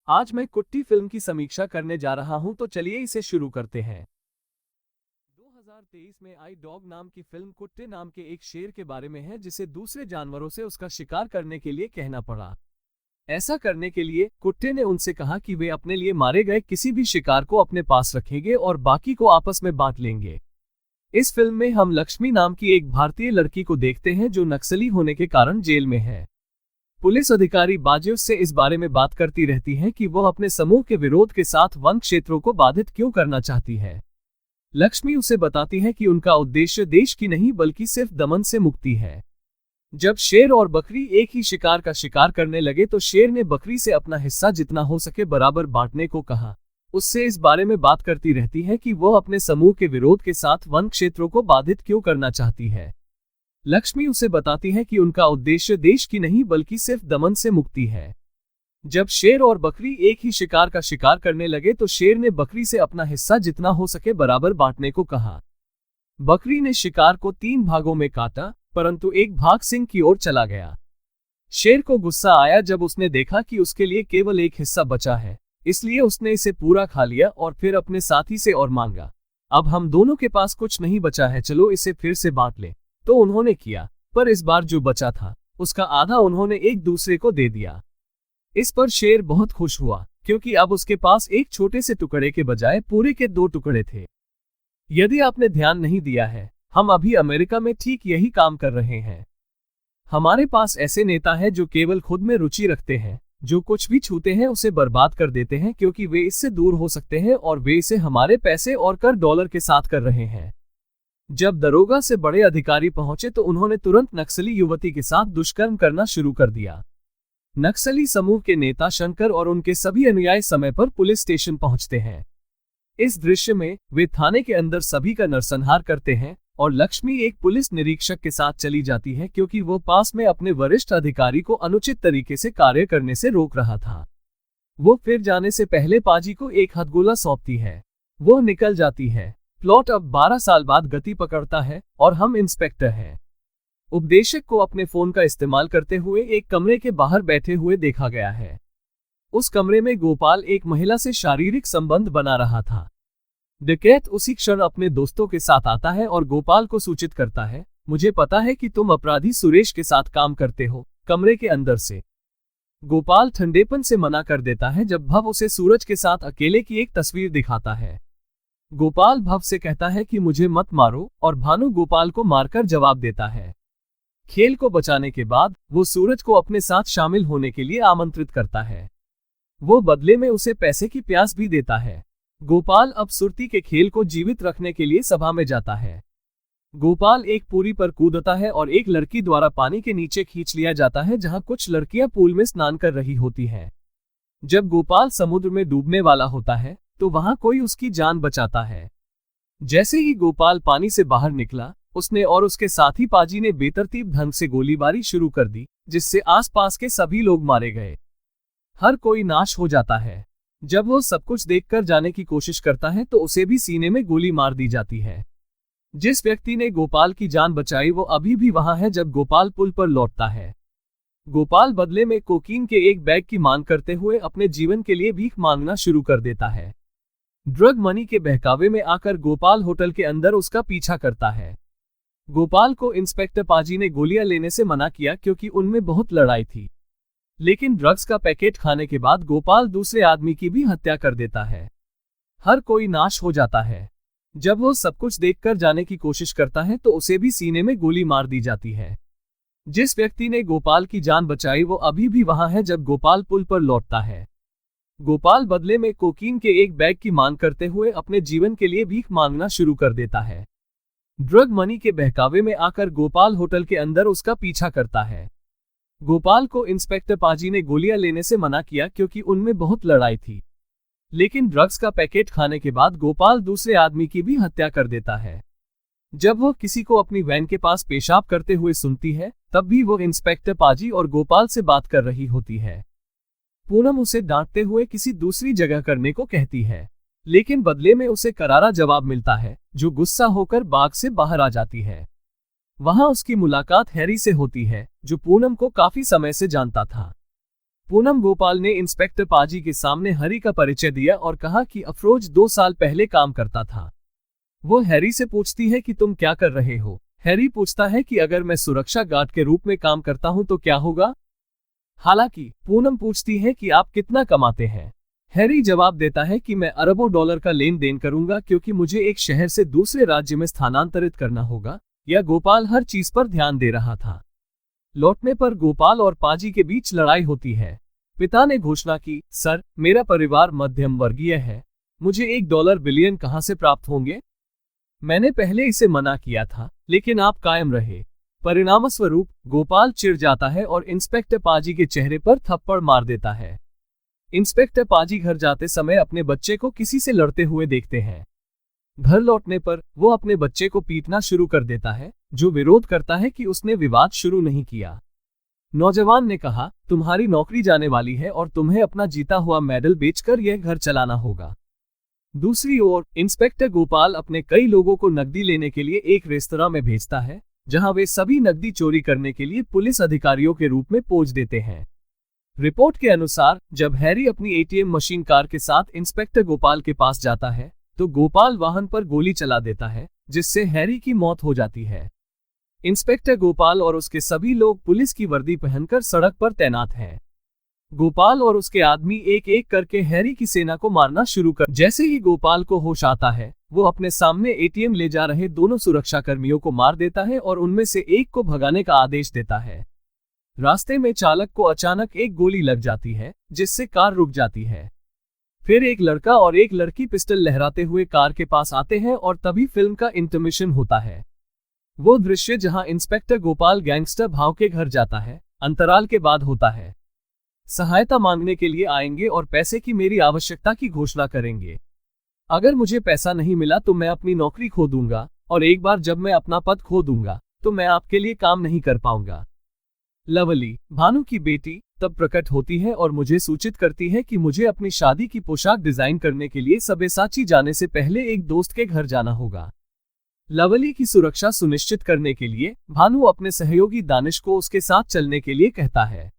आज मैं कुट्टी फिल्म की समीक्षा करने जा रहा हूं, तो चलिए इसे शुरू करते हैं। 2023 में आई डॉग नाम की फिल्म कुत्ते नाम के एक शेर के बारे में है जिसे दूसरे जानवरों से उसका शिकार करने के लिए कहना पड़ा। ऐसा करने के लिए कुत्ते ने उनसे कहा कि वे अपने लिए मारे गए किसी भी शिकार को अपने पास रखेंगे और बाकी को आपस में बांट लेंगे। इस फिल्म में हम लक्ष्मी नाम की एक भारतीय लड़की को देखते हैं जो नक्सली होने के कारण जेल में है। पुलिस अधिकारी बाजी उससे इस बारे में बात करती रहती हैं कि वह अपने समूह के विरोध के साथ वन क्षेत्रों को बाधित क्यों करना चाहती है। लक्ष्मी उसे बताती है कि उनका उद्देश्य देश की नहीं बल्कि सिर्फ दमन से मुक्ति है। जब शेर और बकरी एक ही शिकार का शिकार करने लगे तो शेर ने बकरी से अपना हिस्सा जितना हो सके बराबर बांटने को कहा। उससे इस बारे में बात करती रहती है कि वह अपने समूह के विरोध के साथ वन क्षेत्रों को बाधित क्यों करना चाहती है। लक्ष्मी उसे बताती है कि उनका उद्देश्य देश की नहीं बल्कि सिर्फ दमन से मुक्ति है। जब शेर और बकरी एक ही शिकार का शिकार करने लगे तो शेर ने बकरी से अपना हिस्सा जितना हो सके बराबर बांटने को कहा। बकरी ने शिकार को 3 भागों में काटा, परंतु एक भाग सिंह की ओर चला गया। शेर को गुस्सा आया जब उसने देखा कि उसके लिए केवल एक हिस्सा बचा है, इसलिए उसने इसे पूरा खा लिया और फिर अपने साथी से और मांगा, अब हम दोनों के पास कुछ नहीं बचा है, चलो इसे फिर से बांट ले। तो उन्होंने किया, पर इस बार जो बचा था उसका आधा उन्होंने एक दूसरे को दे दिया। इस पर शेर बहुत खुश हुआ क्योंकि अब उसके पास एक छोटे से टुकड़े के बजाय पूरे के 2 टुकड़े थे। यदि आपने ध्यान नहीं दिया है, हम अभी अमेरिका में ठीक यही काम कर रहे हैं। हमारे पास ऐसे नेता हैं जो केवल खुद में रुचि रखते हैं, जो कुछ भी छूते हैं उसे बर्बाद कर देते हैं क्योंकि वे इससे दूर हो सकते हैं और वे इसे हमारे पैसे और कर डॉलर के साथ कर रहे हैं। जब दरोगा से बड़े अधिकारी पहुंचे तो उन्होंने तुरंत नक्सली युवती के साथ दुष्कर्म करना शुरू कर दिया। नक्सली समूह के नेता शंकर और उनके सभी अनुयायी समय पर पुलिस स्टेशन पहुंचते हैं। इस दृश्य में वे थाने के अंदर सभी का नरसंहार करते हैं और लक्ष्मी एक पुलिस निरीक्षक के साथ चली जाती है क्योंकि वो पास में अपने वरिष्ठ अधिकारी को अनुचित तरीके से कार्य करने से रोक रहा था। वो फिर जाने से पहले पाजी को एक हथगोला सौंपती है। वो निकल जाती है। प्लॉट अब 12 साल बाद गति पकड़ता है और हम इंस्पेक्टर हैं। उपदेशक को अपने फोन का इस्तेमाल करते हुए एक कमरे के बाहर बैठे हुए देखा गया है। उस कमरे में गोपाल एक महिला से शारीरिक संबंध बना रहा था। डकैत उसी क्षण अपने दोस्तों के साथ आता है और गोपाल को सूचित करता है, मुझे पता है कि तुम अपराधी सुरेश के साथ काम करते हो, कमरे के अंदर से। गोपाल ठंडेपन से मना कर देता है जब भव उसे सूरज के साथ अकेले की एक तस्वीर दिखाता है। गोपाल भव से कहता है कि मुझे मत मारो और भानु गोपाल को मारकर जवाब देता है। खेल को बचाने के बाद वो सूरज को अपने साथ शामिल होने के लिए आमंत्रित करता है। वो बदले में उसे पैसे की प्यास भी देता है। गोपाल अब सुरती के खेल को जीवित रखने के लिए सभा में जाता है। गोपाल एक पूरी पर कूदता है और एक लड़की द्वारा पानी के नीचे खींच लिया जाता है जहां कुछ लड़कियां पूल में स्नान कर रही होती हैं। जब गोपाल समुद्र में डूबने वाला होता है तो वहां कोई उसकी जान बचाता है। जैसे ही गोपाल पानी से बाहर निकला, उसने और उसके साथी पाजी ने बेतरतीब ढंग से गोलीबारी शुरू कर दी, जिससे आसपास के सभी लोग मारे गए। हर कोई नाश हो जाता है। जब वो सब कुछ देखकर जाने की कोशिश करता है तो उसे भी सीने में गोली मार दी जाती है। जिस व्यक्ति ने गोपाल की जान बचाई वो अभी भी वहां है जब गोपाल पुल पर लौटता है। गोपाल बदले में कोकीन के एक बैग की मांग करते हुए अपने जीवन के लिए भीख मांगना शुरू कर देता है। ड्रग मनी के बहकावे में आकर गोपाल होटल के अंदर उसका पीछा करता है। गोपाल को इंस्पेक्टर पाजी ने गोलियां लेने से मना किया क्योंकि उनमें बहुत लड़ाई थी, लेकिन ड्रग्स का पैकेट खाने के बाद गोपाल दूसरे आदमी की भी हत्या कर देता है। हर कोई नाश हो जाता है। जब वो सब कुछ देखकर जाने की कोशिश करता है तो उसे भी सीने में गोली मार दी जाती है। जिस व्यक्ति ने गोपाल की जान बचाई वो अभी भी वहां है जब गोपाल पुल पर लौटता है। गोपाल बदले में कोकीन के एक बैग की मांग करते हुए अपने जीवन के लिए भीख मांगना शुरू कर देता है। ड्रग मनी के बहकावे में आकर गोपाल होटल के अंदर उसका पीछा करता है। गोपाल को इंस्पेक्टर पाजी ने गोलियां लेने से मना किया क्योंकि उनमें बहुत लड़ाई थी, लेकिन ड्रग्स का पैकेट खाने के बाद गोपाल दूसरे आदमी की भी हत्या कर देता है। जब वो किसी को अपनी वैन के पास पेशाब करते हुए सुनती है तब भी वो इंस्पेक्टर पाजी और गोपाल से बात कर रही होती है। पूनम उसे डांटते हुए किसी दूसरी जगह करने को कहती है, लेकिन बदले में उसे करारा जवाब मिलता है जो गुस्सा होकर बाग से बाहर आ जाती है। वहां उसकी मुलाकात हैरी से होती है जो पूनम को काफी समय से जानता था। पूनम गोपाल ने इंस्पेक्टर पाजी के सामने हैरी का परिचय दिया और कहा कि अफरोज 2 साल पहले काम करता था। वो हैरी से पूछती है कि तुम क्या कर रहे हो। हैरी पूछता है कि अगर मैं सुरक्षा गार्ड के रूप में काम करता हूं तो क्या होगा। हालांकि पूनम पूछती है कि आप कितना कमाते हैं। हैरी जवाब देता है कि मैं अरबों डॉलर का लेन देन करूंगा क्योंकि मुझे एक शहर से दूसरे राज्य में स्थानांतरित करना होगा। या गोपाल हर चीज पर ध्यान दे रहा था। लौटने पर गोपाल और पाजी के बीच लड़ाई होती है। पिता ने घोषणा की, सर, मेरा परिवार मध्यम वर्गीय है, मुझे $1 बिलियन कहां से प्राप्त होंगे। मैंने पहले इसे मना किया था, लेकिन आप कायम रहे। परिणामस्वरूप गोपाल चिढ़ जाता है और इंस्पेक्टर पाजी के चेहरे पर थप्पड़ मार देता है। इंस्पेक्टर पाजी घर जाते समय अपने बच्चे को किसी से लड़ते हुए देखते हैं। घर लौटने पर वो अपने बच्चे को पीटना शुरू कर देता है, जो विरोध करता है कि उसने विवाद शुरू नहीं किया। नौजवान ने कहा, तुम्हारी नौकरी जाने वाली है और तुम्हें अपना जीता हुआ मेडल बेचकर यह घर चलाना होगा। दूसरी ओर इंस्पेक्टर गोपाल अपने कई लोगों को नकदी लेने के लिए एक रेस्तरां में भेजता है, जहां वे सभी नकदी चोरी करने के लिए पुलिस अधिकारियों के रूप में पोज देते हैं। रिपोर्ट के अनुसार जब हैरी अपनी एटीएम मशीन कार के साथ इंस्पेक्टर गोपाल के पास जाता है तो गोपाल वाहन पर गोली चला देता है, जिससे हैरी की मौत हो जाती है। इंस्पेक्टर गोपाल और उसके सभी लोग पुलिस की वर्दी पहनकर सड़क पर तैनात हैं। गोपाल और उसके आदमी एक एक करके हैरी की सेना को मारना शुरू कर। जैसे ही गोपाल को होश आता है, वो अपने सामने एटीएम ले जा रहे दोनों सुरक्षा कर्मियों को मार देता है और उनमें से एक को भगाने का आदेश देता है। रास्ते में चालक को अचानक एक गोली लग जाती है, जिससे कार रुक जाती है। फिर एक लड़का और एक लड़की पिस्टल लहराते हुए कार के पास आते हैं और तभी फिल्म का इंटरमिशन होता है। वो दृश्य जहां इंस्पेक्टर गोपाल गैंगस्टर भाव के घर जाता है, अंतराल के बाद होता है। सहायता मांगने के लिए आएंगे और पैसे की मेरी आवश्यकता की घोषणा करेंगे। अगर मुझे पैसा नहीं मिला तो मैं अपनी नौकरी खो दूंगा, और एक बार जब मैं अपना पद खो दूंगा तो मैं आपके लिए काम नहीं कर पाऊंगा। लवली, भानु की बेटी, तब प्रकट होती है और मुझे सूचित करती है कि मुझे अपनी शादी की पोशाक डिजाइन करने के लिए सबेसाची जाने से पहले एक दोस्त के घर जाना होगा। लवली की सुरक्षा सुनिश्चित करने के लिए भानु अपने सहयोगी दानिश को उसके साथ चलने के लिए कहता है।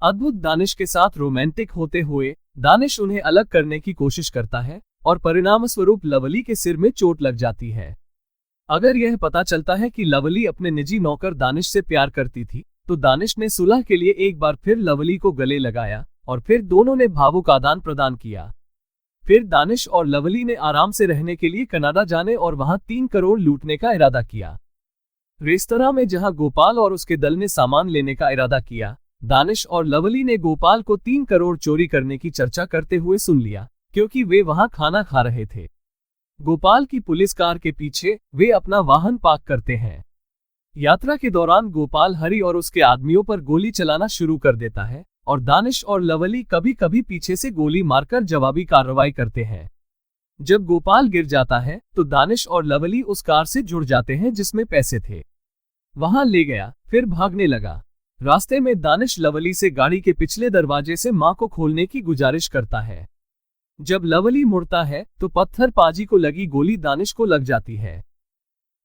अद्भुत दानिश के साथ रोमांटिक होते हुए दानिश उन्हें अलग करने की कोशिश करता है और परिणामस्वरूप लवली के सिर में चोट लग जाती है। अगर यह पता चलता है कि लवली अपने निजी नौकर दानिश से प्यार करती थी तो दानिश ने सुलह के लिए एक बार फिर लवली को गले लगाया और फिर दोनों ने भावुक आदान प्रदान किया। फिर दानिश और लवली ने आराम से रहने के लिए कनाडा जाने और वहां 3 करोड़ लूटने का इरादा किया। रेस्तरां में जहां गोपाल और उसके दल ने सामान लेने का इरादा किया, दानिश और लवली ने गोपाल को 3 करोड़ चोरी करने की चर्चा करते हुए सुन लिया, क्योंकि वे वहां खाना खा रहे थे। गोपाल की पुलिस कार के पीछे वे अपना वाहन पार्क करते हैं। यात्रा के दौरान गोपाल हरी और उसके आदमियों पर गोली चलाना शुरू कर देता है और दानिश और लवली कभी कभी पीछे से गोली मारकर जवाबी कार्रवाई करते हैं। जब गोपाल गिर जाता है तो दानिश और लवली उस कार से जुड़ जाते हैं जिसमें पैसे थे। वहां ले गया, फिर भागने लगा। रास्ते में दानिश लवली से गाड़ी के पिछले दरवाजे से मां को खोलने की गुजारिश करता है। जब लवली मुड़ता है तो पत्थर पाजी को लगी गोली दानिश को लग जाती है।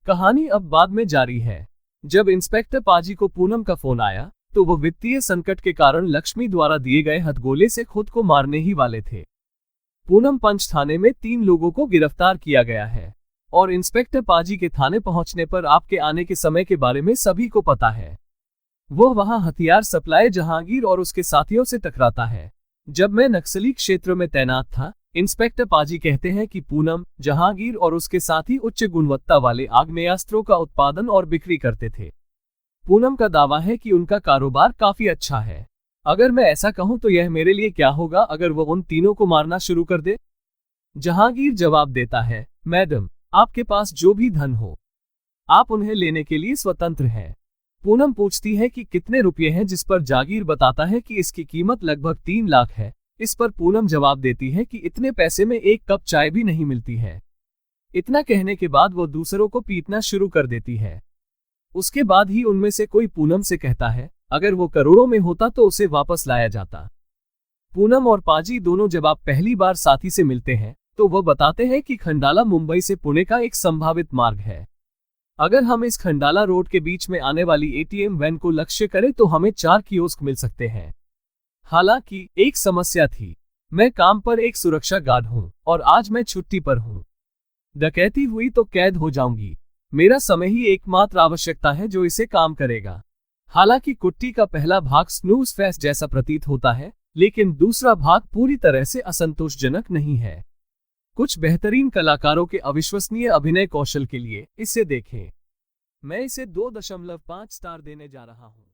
कहानी अब बाद में जारी है। जब इंस्पेक्टर पाजी को पूनम का फोन आया तो वो वित्तीय संकट के कारण लक्ष्मी द्वारा दिए गए हथगोले से खुद को मारने ही वाले थे। पूनम पंच थाने में 3 लोगों को गिरफ्तार किया गया है और इंस्पेक्टर पाजी के थाने पहुंचने पर आपके आने के समय के बारे में सभी को पता है। वो वहां हथियार सप्लाई जहांगीर और उसके साथियों से टकराता है। जब मैं नक्सली क्षेत्र में तैनात था, इंस्पेक्टर पाजी कहते हैं कि पूनम, जहांगीर और उसके साथी उच्च गुणवत्ता वाले आग्नेयास्त्रों का उत्पादन और बिक्री करते थे। पूनम का दावा है कि उनका कारोबार काफी अच्छा है। अगर मैं ऐसा कहूं तो यह मेरे लिए क्या होगा अगर वो उन तीनों को मारना शुरू कर दे? जहांगीर जवाब देता है, मैडम, आपके पास जो भी धन हो आप उन्हें लेने के लिए स्वतंत्र हैं। पूनम पूछती है कि कितने रुपए हैं, जिस पर जागीर बताता है कि इसकी कीमत लगभग 3 लाख है। इस पर पूनम जवाब देती है कि इतने पैसे में एक कप चाय भी नहीं मिलती है। इतना कहने के बाद वो दूसरों को पीटना शुरू कर देती है। उसके बाद ही उनमें से कोई पूनम से कहता है अगर वो करोड़ों में होता तो उसे वापस लाया जाता। पूनम और पाजी दोनों जब आप पहली बार साथी से मिलते हैं तो वह बताते हैं कि खंडाला मुंबई से पुणे का एक संभावित मार्ग है। अगर हम इस खंडाला रोड के बीच में आने वाली एटीएम वैन को लक्ष्य करें तो हमें 4 कियोस्क मिल सकते हैं। हालांकि एक समस्या थी। मैं काम पर एक सुरक्षा गार्ड हूं और आज मैं छुट्टी पर हूं। डकैती हुई तो कैद हो जाऊंगी। मेरा समय ही एकमात्र आवश्यकता है जो इसे काम करेगा। हालांकि कुट्टी का पहला भाग स्नूज फेस्ट जैसा प्रतीत होता है, लेकिन दूसरा भाग पूरी तरह से असंतोषजनक नहीं है। कुछ बेहतरीन कलाकारों के अविश्वसनीय अभिनय कौशल के लिए इसे देखें। मैं इसे 2.5 स्टार देने जा रहा हूं।